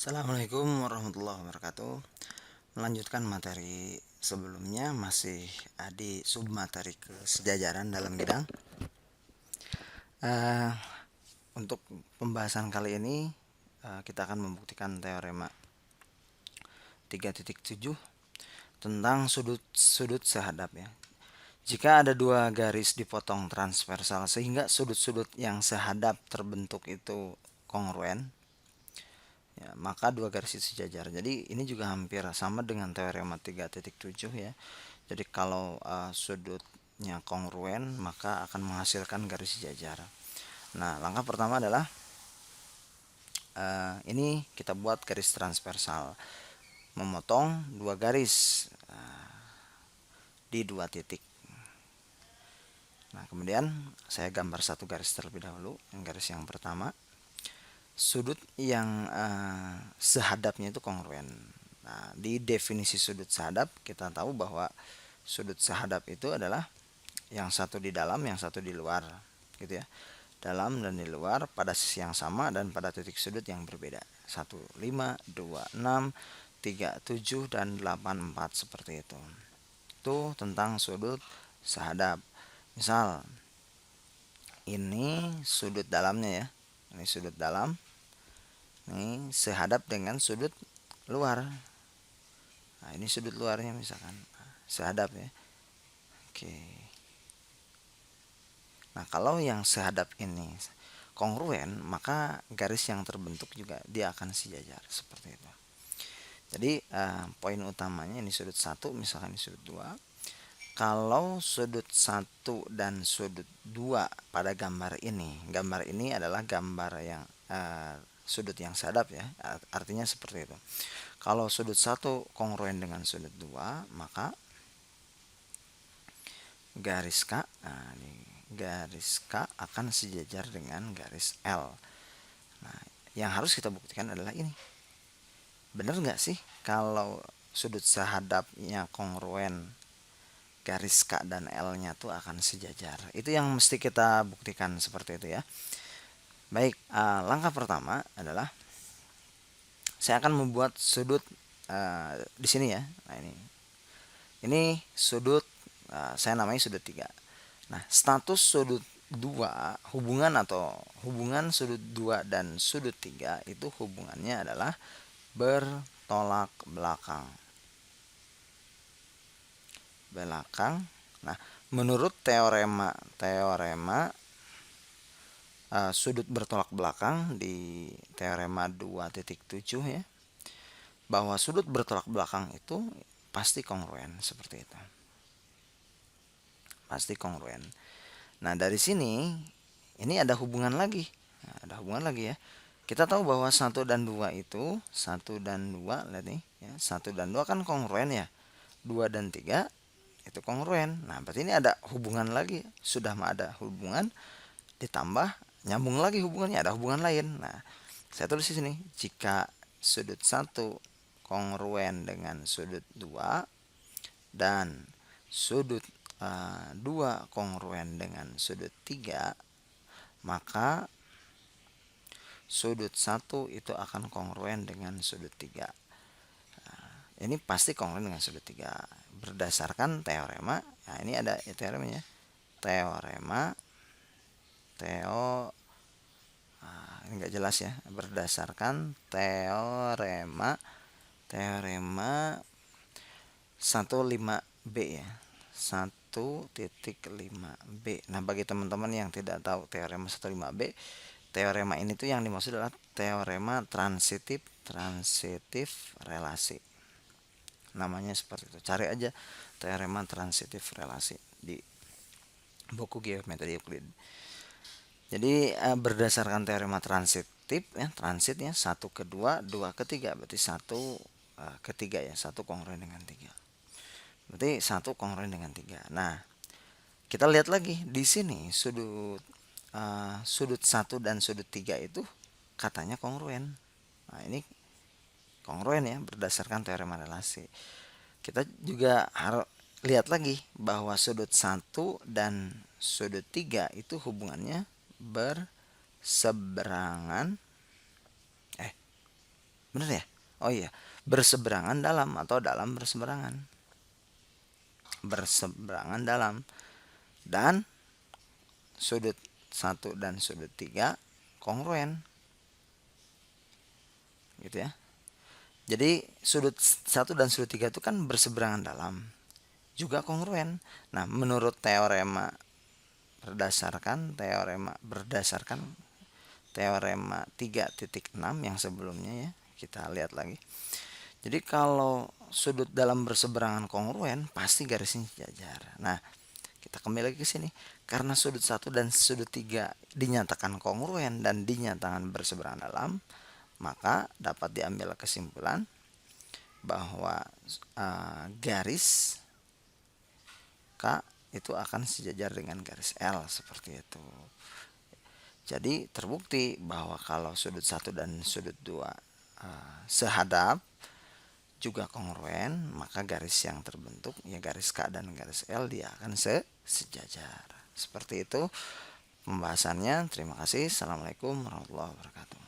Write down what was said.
Assalamualaikum warahmatullahi wabarakatuh. Melanjutkan materi sebelumnya, masih di submateri kesejajaran dalam bidang. Eh, untuk pembahasan kali ini kita akan membuktikan teorema 3.7 tentang sudut-sudut sehadap ya. Jika ada dua garis dipotong transversal sehingga sudut-sudut yang sehadap terbentuk itu kongruen, ya, maka dua garis itu sejajar. Jadi ini juga hampir sama dengan teorema 3.7 ya. Jadi kalau sudutnya kongruen maka akan menghasilkan garis sejajar. Nah, langkah pertama adalah ini kita buat garis transversal, memotong dua garis di dua titik. Nah, kemudian saya gambar satu garis terlebih dahulu. Garis yang pertama, sudut yang sehadapnya itu kongruen. Nah, di definisi sudut sehadap kita tahu bahwa sudut sehadap itu adalah yang satu di dalam, yang satu di luar, gitu ya. Dalam dan di luar pada sisi yang sama dan pada titik sudut yang berbeda. 1, 5, 2, 6, 3, 7 dan 8, 4 seperti itu. Itu tentang sudut sehadap. Misal ini sudut dalamnya ya. Ini sudut dalam. Ini sehadap dengan sudut luar. Nah, ini sudut luarnya misalkan. Sehadap ya. Oke. Nah, kalau yang sehadap ini kongruen, maka garis yang terbentuk juga dia akan sejajar seperti itu. Jadi poin utamanya ini sudut 1, misalkan ini sudut 2. Kalau sudut 1 dan sudut 2 pada gambar ini adalah gambar yang sudut yang sehadap ya. Artinya seperti itu. Kalau sudut 1 kongruen dengan sudut 2, maka garis K, nah ini garis K akan sejajar dengan garis L. Nah, yang harus kita buktikan adalah ini. Benar nggak sih kalau sudut sehadapnya kongruen, garis K dan L-nya tuh akan sejajar? Itu yang mesti kita buktikan seperti itu ya. Baik, langkah pertama adalah saya akan membuat sudut di sini ya. Nah, ini sudut saya namai sudut 3. Nah, status sudut 2, hubungan sudut 2 dan sudut 3 itu hubungannya adalah bertolak belakang. Nah, menurut teorema sudut bertolak belakang di teorema 2.7 ya, bahwa sudut bertolak belakang itu pasti kongruen seperti itu. Pasti kongruen. Nah, dari sini ini ada hubungan lagi. Nah, ada hubungan lagi ya. Kita tahu bahwa 1 dan 2 itu, 1 dan 2, lihat nih ya, 1 dan 2 kan kongruen ya. 2 dan 3 itu kongruen. Nah, berarti ini ada hubungan lagi. Sudah ada hubungan ditambah nyambung lagi hubungannya, ada hubungan lain. Nah, saya tulis di sini, jika sudut 1 kongruen dengan sudut 2 dan sudut 2 kongruen dengan sudut 3, maka sudut 1 itu akan kongruen dengan sudut 3. Ini pasti kongruen dengan sudut 3 berdasarkan teorema. Nah, ini ada teoremanya. Teorema ini enggak jelas ya, berdasarkan teorema 15B ya. 1.5b. Nah, bagi teman-teman yang tidak tahu teorema 1.5b, teorema ini tuh yang dimaksud adalah teorema transitif relasi. Namanya seperti itu. Cari aja teorema transitif relasi di buku geometri Euclid. Jadi berdasarkan teorema transitif ya, transitnya 1 ke 2, 2 ke 3, berarti 1 ke 3 ya, 1 kongruen dengan 3. Berarti 1 kongruen dengan 3. Nah, kita lihat lagi di sini sudut 1 dan sudut 3 itu katanya kongruen. Nah, ini kongruen ya berdasarkan teorema relasi. Kita juga harus lihat lagi bahwa sudut 1 dan sudut 3 itu hubungannya berseberangan Benar ya? Oh iya, berseberangan dalam atau dalam berseberangan. Berseberangan dalam. Dan sudut satu dan sudut 3 kongruen. Gitu ya. Jadi sudut satu dan sudut 3 itu kan berseberangan dalam, juga kongruen. Nah, menurut berdasarkan teorema 3.6 yang sebelumnya ya, kita lihat lagi. Jadi kalau sudut dalam berseberangan kongruen, pasti garisnya sejajar. Nah, kita kembali lagi ke sini. Karena sudut 1 dan sudut 3 dinyatakan kongruen dan dinyatakan berseberangan dalam, maka dapat diambil kesimpulan bahwa garis K itu akan sejajar dengan garis L, seperti itu. Jadi terbukti bahwa kalau sudut 1 dan sudut 2 sehadap juga kongruen, maka garis yang terbentuk ya garis K dan garis L dia akan sejajar. Seperti itu pembahasannya. Terima kasih. Assalamualaikum warahmatullahi wabarakatuh.